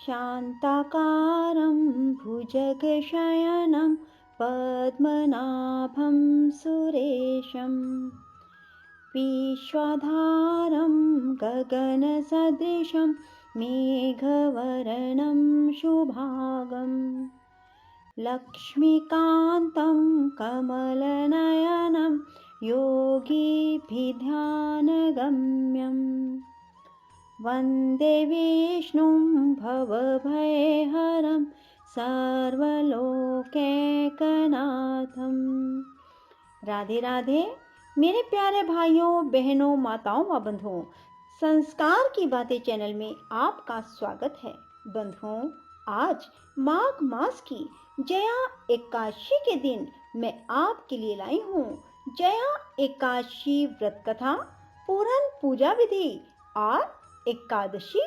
शान्ताकारं भुजगशयनं पद्मनाभं सुरेशं विश्वधारं गगनसदृशं मेघवर्णं शुभांगं लक्ष्मीकान्तं कमलनयनं योगिभिध्यानगम्यम् वन्दे विष्णुं भवभयहरं सर्वलोकैकनाथं। राधे राधे मेरे प्यारे भाइयों, बहनों, माताओं व बंधुओं, संस्कार की बातें चैनल में आपका स्वागत है। बंधुओं, आज माघ मास की जया एकादशी के दिन मैं आपके लिए लाई हूँ जया एकादशी व्रत कथा, पूरन पूजा विधि और एकादशी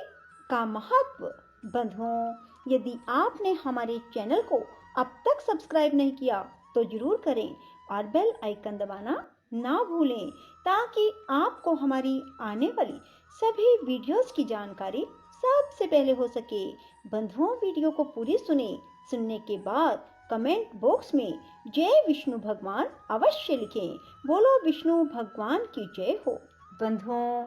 का महत्व। बंधुओं, यदि आपने हमारे चैनल को अब तक सब्सक्राइब नहीं किया तो जरूर करें और बेल आइकन दबाना ना भूलें, ताकि आपको हमारी आने वाली सभी वीडियोस की जानकारी सबसे पहले हो सके। बंधुओं, वीडियो को पूरी सुनने के बाद कमेंट बॉक्स में जय विष्णु भगवान अवश्य लिखें। बोलो विष्णु भगवान की जय हो। बंधुओं,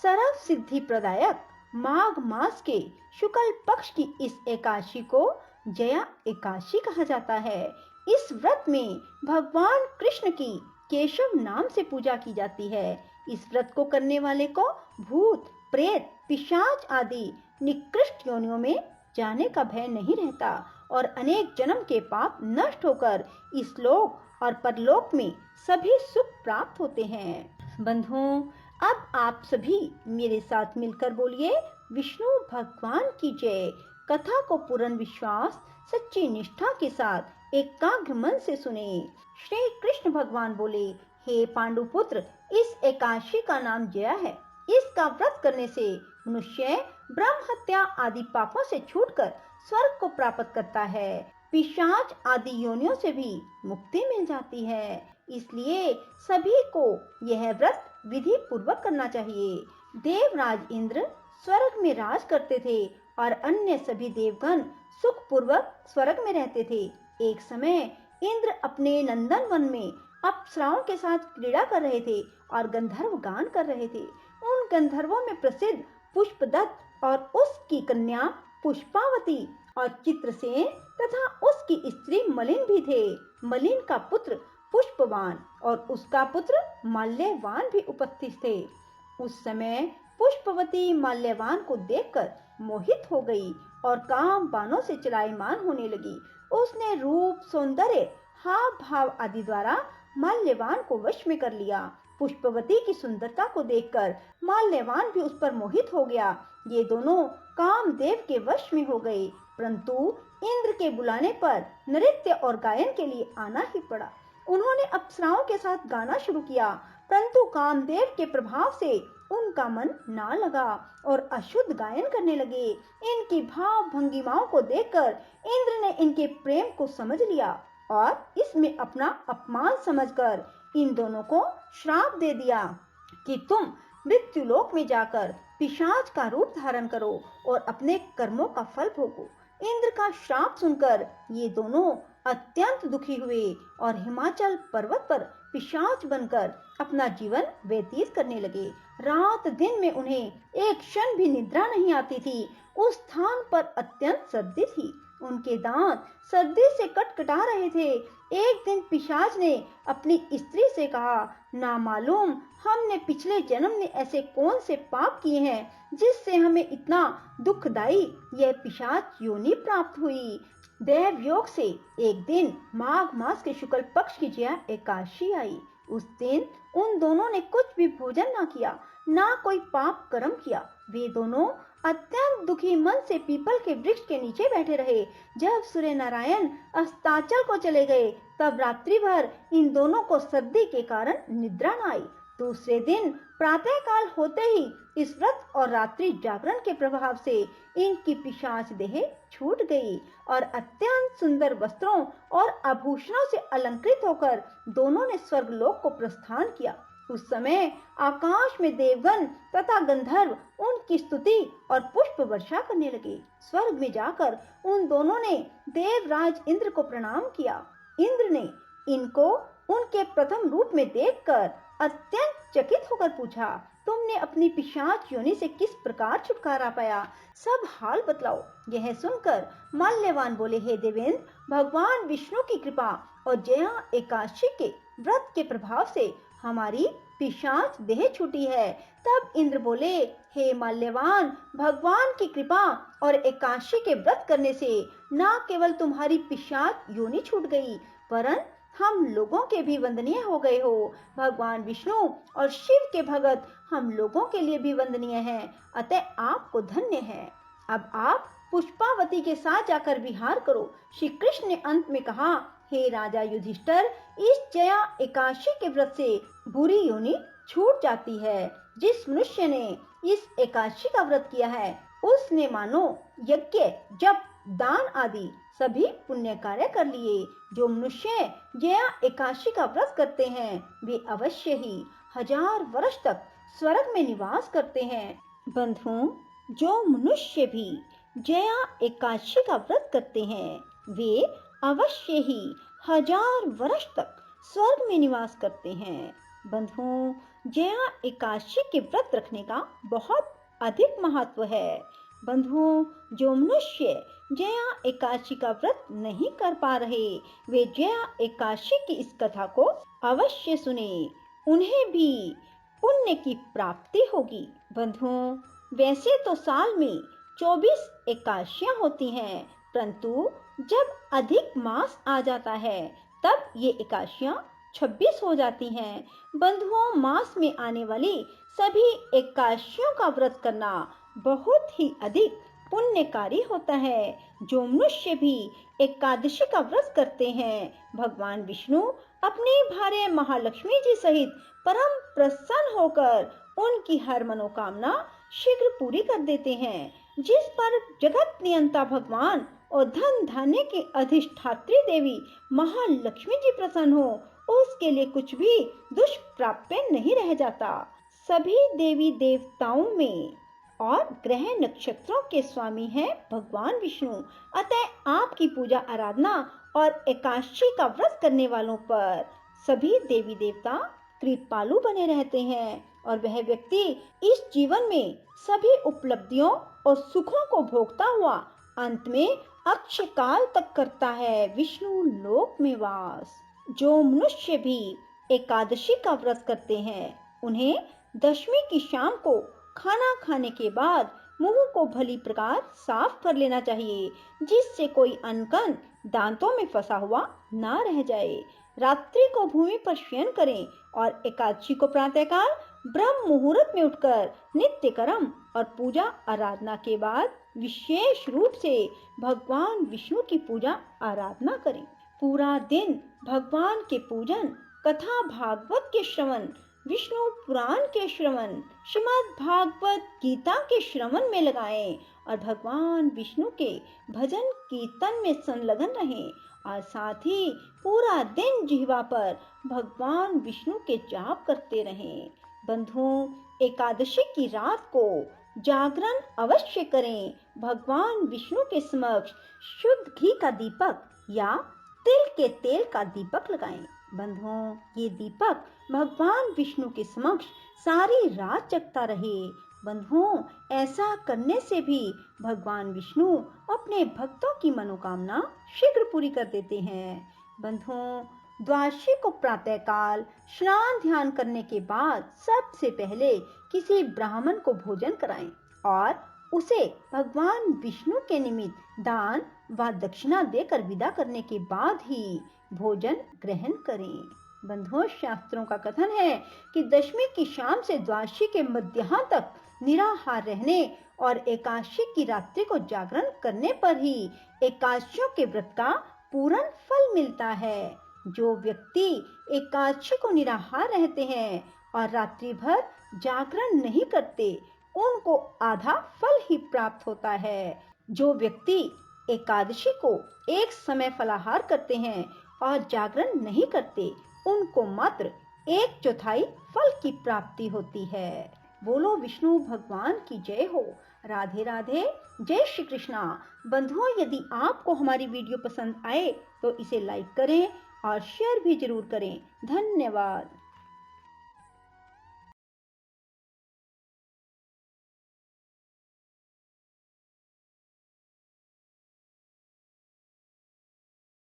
सर्व सिद्धि प्रदायक माघ मास के शुक्ल पक्ष की इस एकादशी को जया एकादशी कहा जाता है। इस व्रत में भगवान कृष्ण की केशव नाम से पूजा की जाती है। इस व्रत को करने वाले को भूत, प्रेत, पिशाच आदि निकृष्ट योनियों में जाने का भय नहीं रहता और अनेक जन्म के पाप नष्ट होकर इस लोक और परलोक में सभी सुख प्राप्त होते हैं। बंधुओं, अब आप सभी मेरे साथ मिलकर बोलिए विष्णु भगवान की जय। कथा को पूर्ण विश्वास, सच्ची निष्ठा के साथ एकाग्र मन से सुने। श्री कृष्ण भगवान बोले, हे पांडुपुत्र, इस एकादशी का नाम जया है। इसका व्रत करने से मनुष्य ब्रह्म हत्या आदि पापों से छूटकर स्वर्ग को प्राप्त करता है। पिशाच आदि योनियों से भी मुक्ति मिल जाती है। इसलिए सभी को यह व्रत विधि पूर्वक करना चाहिए। देवराज इंद्र स्वर्ग में राज करते थे और अन्य सभी देवगण सुख पूर्वक स्वर्ग में रहते थे। एक समय इंद्र अपने नंदन वन में अप्सराओं के साथ क्रीड़ा कर रहे थे और गंधर्व गान कर रहे थे। उन गंधर्वों में प्रसिद्ध पुष्पदत्त और उसकी कन्या पुष्पावती और चित्रसेन तथा उसकी स्त्री मलिन भी थे। मलिन का पुत्र पुष्पवान और उसका पुत्र माल्यवान भी उपस्थित थे। उस समय पुष्पवती माल्यवान को देखकर मोहित हो गई और काम बाणों से चलायमान होने लगी। उसने रूप, सौंदर्य, हाव भाव आदि द्वारा माल्यवान को वश में कर लिया। पुष्पवती की सुंदरता को देखकर माल्यवान भी उस पर मोहित हो गया। ये दोनों कामदेव के वश में हो गए, परंतु इंद्र के बुलाने पर नृत्य और गायन के लिए आना ही पड़ा। उन्होंने अप्सराओं के साथ गाना शुरू किया, परंतु कामदेव के प्रभाव से उनका मन ना लगा और अशुद्ध गायन करने लगे। इनकी भाव भंगिमाओं को देखकर इंद्र ने इनके प्रेम को समझ लिया और इसमें अपना अपमान समझकर इन दोनों को श्राप दे दिया कि तुम मृत्युलोक में जाकर पिशाच का रूप धारण करो और अपने कर्मों का फल भोगो। इंद्र का श्राप सुनकर ये दोनों अत्यंत दुखी हुए और हिमाचल पर्वत पर पिशाच बनकर अपना जीवन व्यतीत करने लगे। रात दिन में उन्हें एक क्षण भी निद्रा नहीं आती थी। उस स्थान पर अत्यंत सर्दी थी। उनके दांत सर्दी से कटकटा रहे थे। एक दिन पिशाच ने अपनी स्त्री से कहा, ना मालूम हमने पिछले जन्म में ऐसे कौन से पाप किए हैं जिससे हमें इतना दुखदाई यह पिशाच योनि प्राप्त हुई। देव योग से एक दिन माघ मास के शुक्ल पक्ष की जया एकादशी आई। उस दिन उन दोनों ने कुछ भी भोजन ना किया, ना कोई पाप कर्म किया। वे दोनों अत्यंत दुखी मन से पीपल के वृक्ष के नीचे बैठे रहे। जब सूर्य नारायण अस्ताचल को चले गए, तब रात्रि भर इन दोनों को सर्दी के कारण निद्रा न आई। दूसरे दिन प्रातः काल होते ही इस व्रत और रात्रि जागरण के प्रभाव से इनकी पिशाच देह छूट गई और अत्यंत सुंदर वस्त्रों और आभूषणों से अलंकृत होकर दोनों ने स्वर्गलोक को प्रस्थान किया। उस समय आकाश में देवगण तथा गंधर्व उनकी स्तुति और पुष्प वर्षा करने लगे। स्वर्ग में जाकर उन दोनों ने देवराज इंद्र को प्रणाम किया। इंद्र ने इनको उनके प्रथम रूप में देखकर अत्यंत चकित होकर पूछा, तुमने अपनी पिशाच योनि से किस प्रकार छुटकारा पाया? सब हाल बतलाओ। यह सुनकर माल्यवान बोले, हे देवेंद्र, भगवान विष्णु की कृपा और जया एकादशी के व्रत के प्रभाव से हमारी पिशाच देह छूटी है। तब इंद्र बोले, हे माल्यवान, भगवान की कृपा और एकादशी के व्रत करने से न केवल तुम्हारी पिशाच योनि छूट गई, वरन हम लोगों के भी वंदनीय हो गए हो। भगवान विष्णु और शिव के भगत हम लोगों के लिए भी वंदनीय हैं, अतः आपको धन्य है। अब आप पुष्पावती के साथ जाकर विहार करो। श्री कृष्ण ने अंत में कहा, हे राजा युधिष्ठिर, इस जया एकादशी के व्रत से बुरी योनि छूट जाती है। जिस मनुष्य ने इस एकादशी का व्रत किया है, उसने मानो यज्ञ, जप, दान आदि सभी पुण्य कार्य कर लिए। जो मनुष्य जया एकादशी का व्रत करते हैं, वे अवश्य ही 1000 वर्ष तक स्वर्ग में निवास करते हैं। बंधुओं, जो मनुष्य भी जया एकादशी का व्रत करते हैं, वे अवश्य ही 1000 वर्ष तक स्वर्ग में निवास करते हैं। बंधुओं, जया एकादशी के व्रत रखने का बहुत अधिक महत्व है। बंधुओं, जो मनुष्य जया एकादशी का व्रत नहीं कर पा रहे, वे जया एकादशी की इस कथा को अवश्य सुने, उन्हें भी पुण्य की प्राप्ति होगी। बंधुओं, वैसे तो साल में 24 एकादशियां होती हैं, परंतु जब अधिक मास आ जाता है, तब ये एकादशियां 26 हो जाती हैं। बंधुओं, मास में आने वाली सभी एकादशियों का व्रत करना बहुत ही अधिक पुण्यकारी होता है। जो मनुष्य भी एकादशी का व्रत करते हैं, भगवान विष्णु अपनी भार्या महालक्ष्मी जी सहित परम प्रसन्न होकर उनकी हर मनोकामना शीघ्र पूरी कर देते हैं। जिस पर जगत नियंता भगवान और धन धान्य की अधिष्ठात्री देवी महालक्ष्मी जी प्रसन्न हो, उसके लिए कुछ भी दुष्प्राप्य नहीं रह जाता। सभी देवी देवताओं में और ग्रह नक्षत्रों के स्वामी हैं भगवान विष्णु, अतः आपकी पूजा आराधना और एकादशी का व्रत करने वालों पर सभी देवी देवता कृपालु बने रहते हैं और वह व्यक्ति इस जीवन में सभी उपलब्धियों और सुखों को भोगता हुआ अंत में अक्षय काल तक करता है विष्णु लोक में वास। जो मनुष्य भी एकादशी का व्रत करते हैं, उन्हें दशमी की शाम को खाना खाने के बाद मुंह को भली प्रकार साफ कर लेना चाहिए, जिससे कोई अनकन दांतों में फंसा हुआ ना रह जाए। रात्रि को भूमि पर शयन करें और एकादशी को प्रातःकाल ब्रह्म मुहूर्त में उठकर नित्य कर्म और पूजा आराधना के बाद विशेष रूप से भगवान विष्णु की पूजा आराधना करें। पूरा दिन भगवान के पूजन, कथा भागवत के श्रवण, विष्णु पुराण के श्रवण, श्रीमद् भागवत गीता के श्रवण में लगाएं और भगवान विष्णु के भजन कीर्तन में संलग्न रहें और साथ ही पूरा दिन जिह्वा पर भगवान विष्णु के जाप करते रहें। बंधुओं, एकादशी की रात को जागरण अवश्य करें। भगवान विष्णु के समक्ष शुद्ध घी का दीपक या तिल के तेल का दीपक लगाएं। बंधुओं, ये दीपक भगवान विष्णु के समक्ष सारी रात जगता रहे। बंधुओं, ऐसा करने से भी भगवान विष्णु अपने भक्तों की मनोकामना शीघ्र पूरी कर देते हैं। बंधुओं, द्वादशी को प्रातःकाल स्नान ध्यान करने के बाद सबसे पहले किसी ब्राह्मण को भोजन कराएं और उसे भगवान विष्णु के निमित्त दान व दक्षिणा देकर विदा करने के बाद ही भोजन ग्रहण करें। बंधुओं, शास्त्रों का कथन है कि दशमी की शाम से द्वादशी के मध्याह्न तक निराहार रहने और एकादशी की रात्रि को जागरण करने पर ही एकादशियों के व्रत का पूर्ण फल मिलता है। जो व्यक्ति एकादशी को निराहार रहते हैं और रात्रि भर जागरण नहीं करते, उनको आधा फल ही प्राप्त होता है। जो व्यक्ति एकादशी को एक समय फलाहार करते हैं और जागरण नहीं करते, उनको मात्र 1/4 फल की प्राप्ति होती है। बोलो विष्णु भगवान की जय हो। राधे राधे, जय श्री कृष्णा। बंधुओं, यदि आपको हमारी वीडियो पसंद आए तो इसे लाइक करें और शेयर भी जरूर करें। धन्यवाद।